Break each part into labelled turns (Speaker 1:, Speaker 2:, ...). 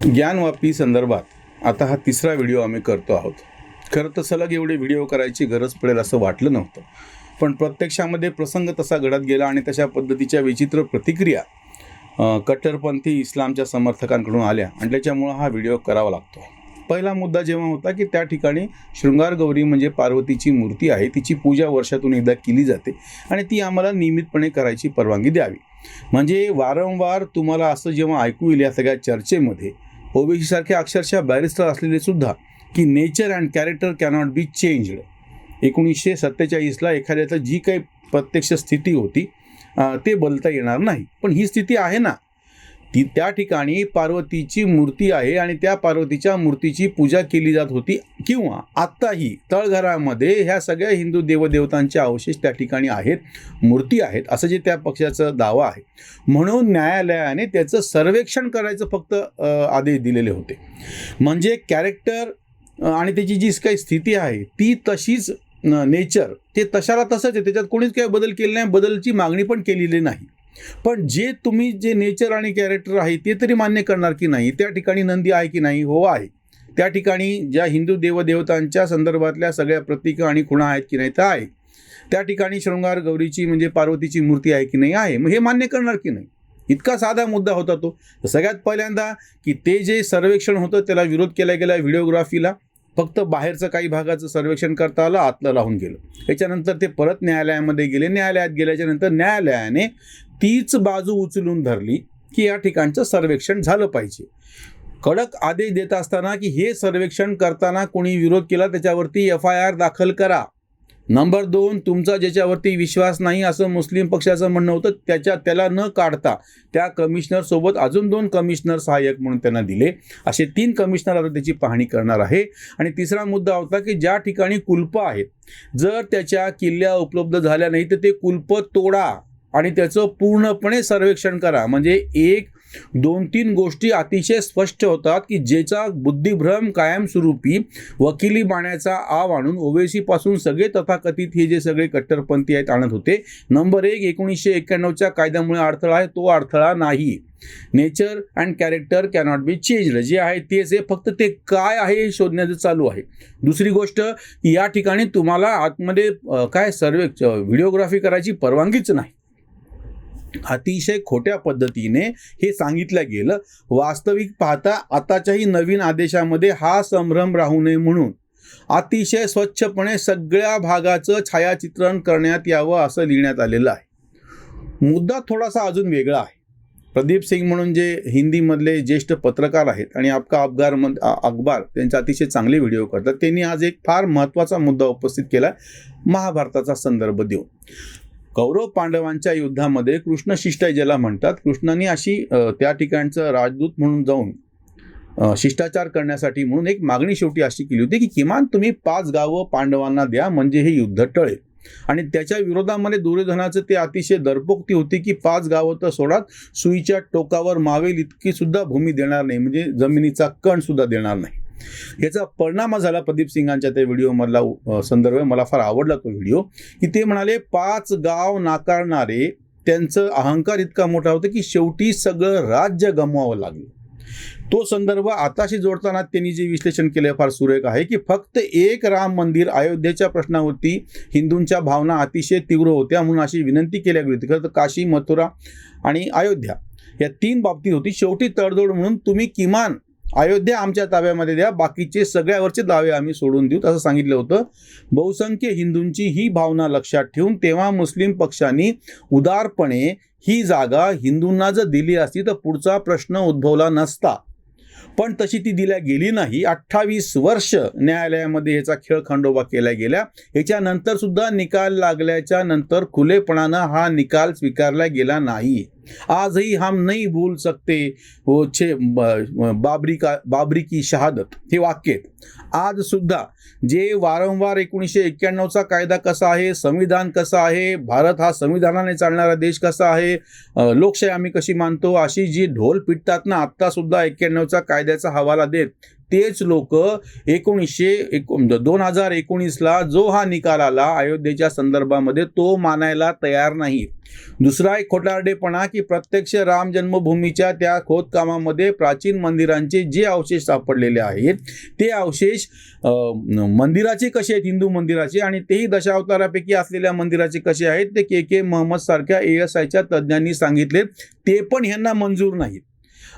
Speaker 1: ज्ञानवापी संदर्भात आता हा तिसरा व्हिडिओ आम्ही करतो आहोत. खरं तर सलग एवढे व्हिडिओ करायची गरज पडेल असं वाटलं नव्हतं, पण प्रत्यक्षामध्ये प्रसंग तसा घडत गेला आणि तशा पद्धतीच्या विचित्र प्रतिक्रिया कट्टरपंथी इस्लामच्या समर्थकांकडून आल्या आणि त्याच्यामुळं हा व्हिडिओ करावा लागतो. पहिला मुद्दा जेव्हा होता की त्या ठिकाणी शृंगार गौरी म्हणजे पार्वतीची मूर्ती आहे, तिची पूजा वर्षातून एकदा केली जाते आणि ती आम्हाला नियमितपणे करायची परवानगी द्यावी. म्हणजे वारंवार तुम्हाला असं जेव्हा ऐकू येईल या सगळ्या चर्चेमध्ये, ओबीसी सारखे अक्षरशः बॅरिस्टर असलेले सुद्धा, की nature and character cannot be changed. 1947ला एखाद्याचं जी काही प्रत्यक्ष स्थिती होती ते बदलता येणार नाही, पण ही स्थिती आहे ना, ती त्या ठिकाणी पार्वतीची मूर्ती आहे आणि त्या पार्वतीच्या मूर्तीची पूजा केली जात होती, किंवा आत्ताही तळघरामध्ये ह्या सगळ्या हिंदू देवदेवतांचे अवशेष त्या ठिकाणी आहेत, मूर्ती आहेत, असं जे त्या पक्षाचा दावा आहे. म्हणून न्यायालयाने त्याचं सर्वेक्षण करायचं फक्त आदेश दिलेले होते. म्हणजे कॅरेक्टर आणि त्याची जी काही स्थिती आहे ती तशीच, नेचर ते तशाला तसंच आहे, त्याच्यात कोणीच काही बदल केले नाही, बदलची मागणी पण केलेली नाही. पण जे नेचर आणि कॅरेक्टर आहे ते तरी मान्य करणार की नाही? त्या ठिकाणी नंदी आहे की नाही? हो आहे. त्या ठिकाणी ज्या हिंदू देवदेवतांच्या संदर्भातल्या सगळ्या प्रतीकं आणि खुणा आहेत की नाही? तर आहे. त्या ठिकाणी शृंगार गौरीची म्हणजे पार्वतीची मूर्ती आहे की नाही? आहे. मग हे मान्य करणार की नाही? इतका साधा मुद्दा होता तो. सगळ्यात पहिल्यांदा की ते जे सर्वेक्षण होतं त्याला विरोध केला गेला व्हिडिओग्राफीला. फक्त बाहेरचं काही भागाचं सर्वेक्षण करता आलं, आतलं राहून गेलं. त्याच्यानंतर ते परत न्यायालयामध्ये गेले. न्यायालयात गेल्याच्या नंतर न्यायालयाने तीच बाजू उचलून धरली की या ठिकाणचं सर्वेक्षण झालं पाहिजे. कडक आदेश देत असताना की हे सर्वेक्षण करताना कोणी विरोध केला त्याच्यावरती FIR दाखल करा. नंबर 2, तुमचा ज्याच्यावरती विश्वास नाही असं मुस्लिम पक्षाचं म्हणणं होतं, त्याला न काढता त्या कमिशनरसोबत अजून 2 कमिशनर सहाय्यक म्हणून त्यांना दिले. असे 3 कमिशनर आता त्याची पाहणी करणार आहे. आणि तिसरा मुद्दा होता की ज्या ठिकाणी कुलपं आहेत, जर त्याच्या किल्ल्या उपलब्ध झाल्या नाही तर ते कुलपं तोडा आणि त्याचं पूर्णपणे सर्वेक्षण करा. म्हणजे 1, 2, 3 गोष्टी अतिशय स्पष्ट होतात की ज्याचा बुद्धिभ्रम कायमस्वरूपी वकिली बाण्याचा आव आणून ओवेसीपासून सगळे तथाकथित हे जे सगळे कट्टरपंथी आहेत आणत होते. नंबर 1, 1991च्या कायद्यामुळे अडथळा आहे, तो अडथळा नाही. Nature and character cannot be changed जे आहे तेच आहे, फक्त ते काय आहे हे शोधण्याचं चालू आहे. दुसरी गोष्ट, या ठिकाणी तुम्हाला आतमध्ये व्हिडिओग्राफी करायची परवानगीच नाही. अतिशय खोट्या पद्धतीने हे सांगितलं गेलं. वास्तविक पाहता आताच्याही नवीन आदेशामध्ये हा संभ्रम राहू नये म्हणून अतिशय स्वच्छपणे सगळ्या भागाचं छायाचित्रण करण्यात यावं असं लिहिण्यात आलेलं आहे. मुद्दा थोडासा अजून वेगळा आहे. प्रदीप सिंग म्हणून जे हिंदीमधले ज्येष्ठ पत्रकार आहेत आणि आपका अखबार त्यांचे अतिशय चांगले व्हिडिओ करतात, त्यांनी आज एक फार महत्त्वाचा मुद्दा उपस्थित केला, महाभारताचा संदर्भ देऊन. कौरव पांडवांच्या युद्धामध्ये कृष्ण शिष्टाई ज्याला म्हणतात, कृष्णाने अशी त्या ठिकाणचं राजदूत म्हणून जाऊन शिष्टाचार करण्यासाठी म्हणून एक मागणी शेवटी अशी केली होती की किमान तुम्ही 5 गावं पांडवांना द्या म्हणजे हे युद्ध टळेल. आणि त्याच्या विरोधामध्ये दुर्योधनाचं ते अतिशय दर्पोक्ती होती की 5 गावं तर सोडात, सुईच्या टोकावर मावेल इतकी सुद्धा भूमी देणार नाही, म्हणजे जमिनीचा कण सुद्धा देणार नाही. याचा परिणाम झाला प्रदीप सिंगांच्या त्या व्हिडिओमधला संदर्भ मला फार आवडला तो व्हिडिओ, की ते म्हणाले 5 गाव नाकारणारे त्यांचं अहंकार इतका मोठा होता की शेवटी सगळं राज्य गमवावं लागलं. तो संदर्भ आताशी जोडताना त्यांनी जे विश्लेषण केलं फार सुरेख आहे की फक्त एक राम मंदिर, अयोध्येच्या प्रश्नावरती हिंदूंच्या भावना अतिशय तीव्र होत्या म्हणून अशी विनंती केली गेली होती. खरं तर काशी, मथुरा आणि अयोध्या या 3 बाबतीत होती. शेवटी तडजोड म्हणून तुम्ही किमान अयोध्या आमच्या ताब्यामध्ये द्या, बाकीचे सगळ्यावरचे दावे आम्ही सोडून देऊ असं सांगितलं होतं. बहुसंख्य हिंदूंची ही भावना लक्षात ठेवून तेव्हा मुस्लिम पक्षांनी उदारपणे ही जागा हिंदूंना जर दिली असती तर पुढचा प्रश्न उद्भवला नसता, पण तशी ती दिल्या गेली नाही. 28 वर्ष न्यायालयामध्ये याचा खेळखंडोबा केला गेला. याच्यानंतर सुद्धा निकाल लागल्याच्या नंतर खुलेपणानं हा निकाल स्वीकारला गेला नाही. आजही हम नहीं भूल सकते वो बाबरी की शहादत हे वाक्य आज सुद्धा जे वारंवार 1991चा कायदा कसा आहे, संविधान कसं आहे, भारत हा संविधानाने चालणारा देश कसा आहे, लोकशाही आम्ही कशी मानतो, अशी जी ढोल पिटतात ना आत्ता सुद्धा 91च्या कायद्याचा हवाला देत तेच लोक 2019ला जो हा निकाल आला अयोध्येच्या संदर्भामध्ये तो मानायला तयार नाही. दुसरा एक खोटारडेपणा की प्रत्यक्ष राम जन्मभूमीच्या त्या खोदकामामध्ये प्राचीन मंदिरांचे जे अवशेष सापडलेले आहेत ते अवशेष मंदिराचे कसे आहेत, हिंदू मंदिराचे, आणि तेही दशावतारापैकी असलेल्या मंदिराचे कसे आहेत ते के मोहम्मद सारख्या ASIच्या तज्ज्ञांनी सांगितले, ते पण ह्यांना मंजूर नाहीत.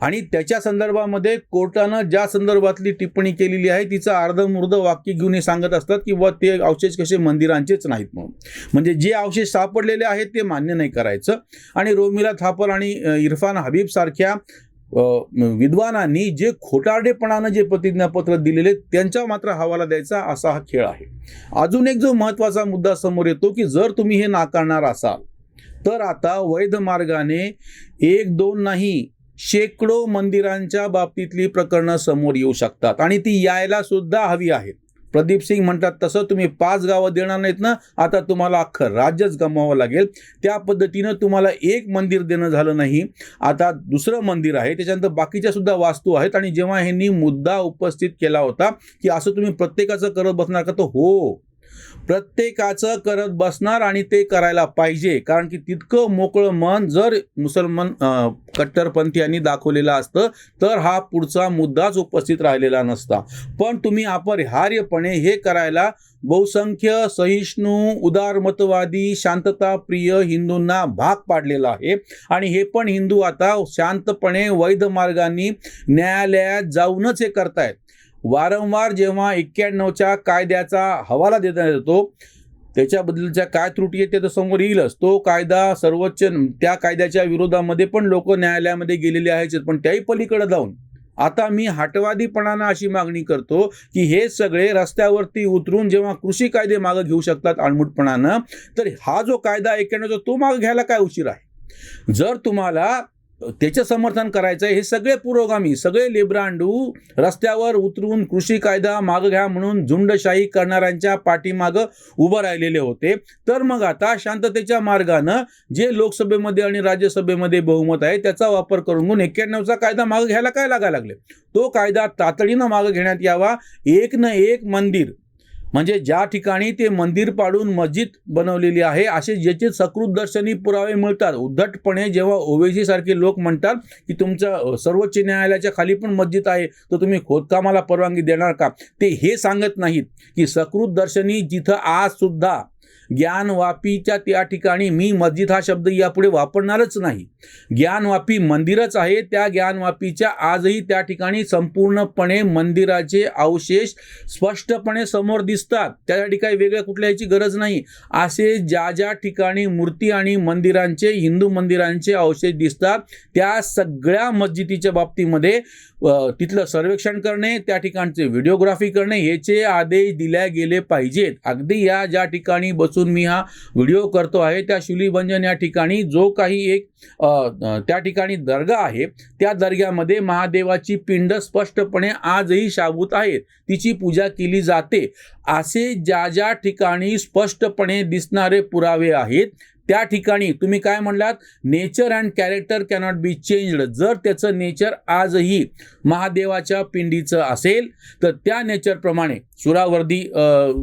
Speaker 1: आणि त्याच्या संदर्भामध्ये कोर्टानं ज्या संदर्भातली टिप्पणी केलेली आहे तिचं अर्धमुर्ध वाक्य घेऊन हे सांगत असतात की ते अवशेष कसे मंदिरांचेच नाहीत म्हणून. म्हणजे जे अवशेष सापडलेले आहेत ते मान्य नाही करायचं. आणि रोमिला थापर आणि इरफान हबीब सारख्या विद्वानांनी जे खोटारडेपणानं जे प्रतिज्ञापत्र दिलेले त्यांचा मात्र हवाला द्यायचा, असा हा खेळ आहे. अजून एक जो महत्त्वाचा मुद्दा समोर येतो की जर तुम्ही हे नाकारणार असाल तर आता वैध मार्गाने 1-2 नाही शेकडो मंदिरांच्या बाबतीतली प्रकरणं समोर येऊ शकतात आणि ती यायला सुद्धा हवी आहेत. प्रदीप सिंग म्हणतात तसं तुम्ही 5 गावं देणार नाहीत ना, आता तुम्हाला अख्खं राज्यच गमवावं लागेल. त्या पद्धतीनं तुम्हाला एक मंदिर देणं झालं नाही, आता दुसरं मंदिर आहे, त्याच्यानंतर बाकीच्या सुद्धा वास्तू आहेत. आणि जेव्हा ह्यांनी मुद्दा उपस्थित केला होता की असं तुम्ही प्रत्येकाचं करत बसणार का, तर हो, प्रत्येकाचं करत बसणार आणि ते करायला पाहिजे. कारण की तितकं मोकळं मन जर मुसलमान कट्टरपंथीयांनी दाखवलेलं असतं तर हा पुढचा मुद्दाच उपस्थित राहिलेला नसता. पण तुम्ही अपरिहार्यपणे हे करायला बहुसंख्य सहिष्णू उदारमतवादी शांतताप्रिय हिंदूंना भाग पाडलेला आहे. आणि हे पण हिंदू आता शांतपणे वैध मार्गाने न्यायालयात जाऊनच हे करतायत. वारंवार जेव्हा 91च्या कायद्याचा हवाला देण्यात येतो त्याच्याबद्दलच्या काय त्रुटी आहेत ते तर समोर येईलच. तो कायदा सर्वोच्च, त्या कायद्याच्या विरोधामध्ये पण लोक न्यायालयामध्ये गेलेले आहेत. पण त्याही पलीकडे जाऊन आता मी हटवादीपणानं अशी मागणी करतो की हे सगळे रस्त्यावरती उतरून जेव्हा कृषी कायदे मागे घेऊ शकतात आडमुठपणानं, तर हा जो कायदा 91चा तो मागे घ्यायला काय उशीर आहे. जर तुम्हाला त्याचं समर्थन करायचं आहे, हे सगळे पुरोगामी, सगळे लिब्रांडू रस्त्यावर उतरून कृषी कायदा मागं घ्या म्हणून झुंडशाही करणाऱ्यांच्या पाठीमागं उभं राहिलेले होते, तर मग आता शांततेच्या मार्गानं जे लोकसभेमध्ये आणि राज्यसभेमध्ये बहुमत आहे त्याचा वापर करून 91चा कायदा मागं घ्यायला काय लागायला लागले. तो कायदा तातडीनं मागं घेण्यात यावा. एक न एक मंदिर, म्हणजे ज्या ठिकाणी ते मंदिर पाडून मस्जिद बनवलेली आहे असे ज्याचे सकृत दर्शनी पुरावे मिळतात. उद्धटपणे जेव्हा ओवेसी सारखे लोक म्हणतात की तुमच्या सर्वोच्च न्यायालयाच्या खाली पण मस्जिद आहे तर तुम्ही खोदकामाला परवानगी देणार का, ते हे सांगत नाहीत की सकृत दर्शनी जिथं आज सुद्धा ज्ञानवापीच्या त्या ठिकाणी, मी मस्जिद हा शब्द यापुढे वापरणारच नाही, ज्ञानवापी मंदिरच आहे, त्या ज्ञानवापीच्या आजही त्या ठिकाणी संपूर्णपणे मंदिराचे अवशेष स्पष्टपणे समोर दिसतात. त्यासाठी काही वेगळ्या कुठल्याची गरज नाही. असे ज्या ठिकाणी मूर्ती आणि मंदिरांचे, हिंदू मंदिरांचे अवशेष दिसतात त्या सगळ्या मस्जिदीच्या बाबतीमध्ये तिथलं सर्वेक्षण करणे, त्या ठिकाणचे व्हिडिओग्राफी करणे याचे आदेश दिले गेले पाहिजेत. अगदी ज्या ठिकाणी बसून मी हा व्हिडिओ करतो आहे त्या शुलीभंजन या ठिकाणी जो काही एक त्या ठिकाणी दर्गा आहे त्या दर्ग्यामध्ये महादेवाची पिंड स्पष्टपणे आजही शाबूत आहेत, तिची पूजा केली जाते. असे ज्या ठिकाणी स्पष्टपणे दिसणारे पुरावे आहेत त्या ठिकाणी तुम्ही काय म्हणलात, nature and character cannot be changed. जर त्याचं नेचर आजही महादेवाच्या पिंडीचं असेल तर त्या नेचरप्रमाणे सुरावर्दी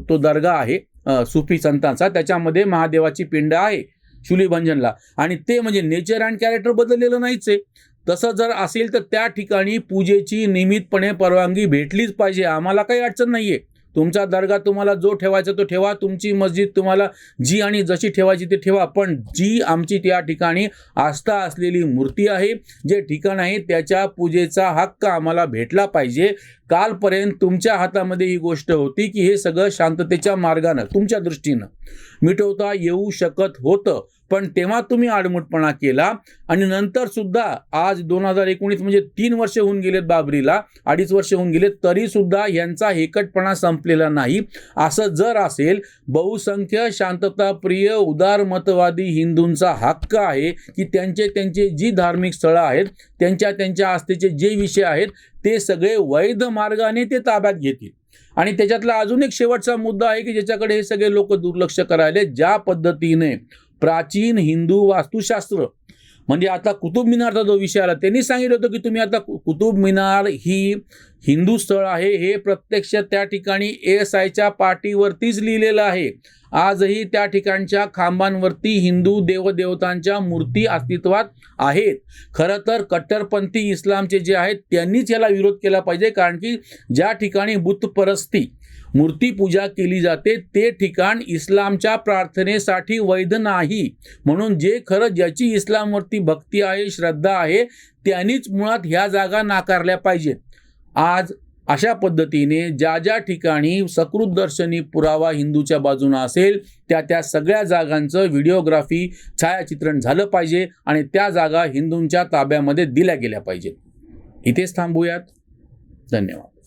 Speaker 1: तो दर्गा आहे सुफी संतांचा, त्याच्यामध्ये महादेवाची पिंड आहे शुलीभंजनला, आणि ते म्हणजे नेचर अँड कॅरेक्टर बदललेलं नाहीच आहे. तसं जर असेल तर त्या ठिकाणी पूजेची नियमितपणे परवानगी भेटलीच पाहिजे. आम्हाला काही अडचण नाही आहे. तुमचा दर्गा तुम्हाला जो ठेवायचा तो ठेवा, तुमची मस्जिद तुम्हाला जी आणि जशी ठेवायची ते ठेवा, पण जी आमची त्या ठिकाणी आस्था असलेली मूर्ती आहे, जे ठिकाण आहे त्याच्या पूजेचा हक्क आम्हाला भेटला पाहिजे. कालपर्यंत तुमच्या हातामध्ये ही गोष्ट होती की हे सगळं शांततेच्या मार्गानं तुमच्या दृष्टीनं मिटवता येऊ शकत होतं, पण तेव्हा तुम्ही आडमुठपणा केला. आणि नंतर सुद्धा आज 2019 म्हणजे 3 वर्ष होऊन गेलेत बाबरीला, 2.5 वर्ष होऊन गेलेत, तरी सुद्धा यांचा हेकटपणा संपलेला नाही. असं जर असेल, बहुसंख्य शांतताप्रिय उदारमतवादी हिंदूंचा हक्क आहे की त्यांचे जी धार्मिक स्थळं आहेत, त्यांच्या आस्थेचे जे विषय आहेत ते सगळे वैध मार्गाने ते ताब्यात घेतील. आणि त्याच्यातला अजून एक शेवटचा मुद्दा आहे की ज्याच्याकडे हे सगळे लोक दुर्लक्ष करायले, ज्या पद्धतीने प्राचीन हिंदू वास्तुशास्त्र
Speaker 2: म्हणजे आता कुतुब मिनारचा जो विषय आला त्यांनी सांगितलं होतं की तुम्ही आता कुतुब मिनार ही हिंदू स्थळ आहे, हे प्रत्यक्ष त्या ठिकाणी ASIच्या पाटीवरतीच लिहिलेलं आहे. आजही त्या ठिकाणच्या खांबांवरती हिंदू देवदेवतांच्या मूर्ती अस्तित्वात आहेत. खरं तर कट्टरपंथी इस्लामचे जे आहेत त्यांनीच याला विरोध केला पाहिजे, कारण की ज्या ठिकाणी बुतपरस्ती मूर्तीपूजा केली जाते ते ठिकाण इस्लामच्या प्रार्थनेसाठी वैध नाही. म्हणून जे खरं ज्याची इस्लामवरती भक्ती आहे, श्रद्धा आहे, त्यांनीच मुळात ह्या जागा नाकारल्या पाहिजेत. आज अशा पद्धतीने ज्या ज्या ठिकाणी सकृत दर्शनी पुरावा हिंदूच्या बाजूने असेल त्या सगळ्या जागांचं व्हिडिओग्राफी छायाचित्रण झालं पाहिजे आणि त्या जागा हिंदूंच्या ताब्यामध्ये दिल्या गेल्या पाहिजेत. इथेच थांबूयात. धन्यवाद.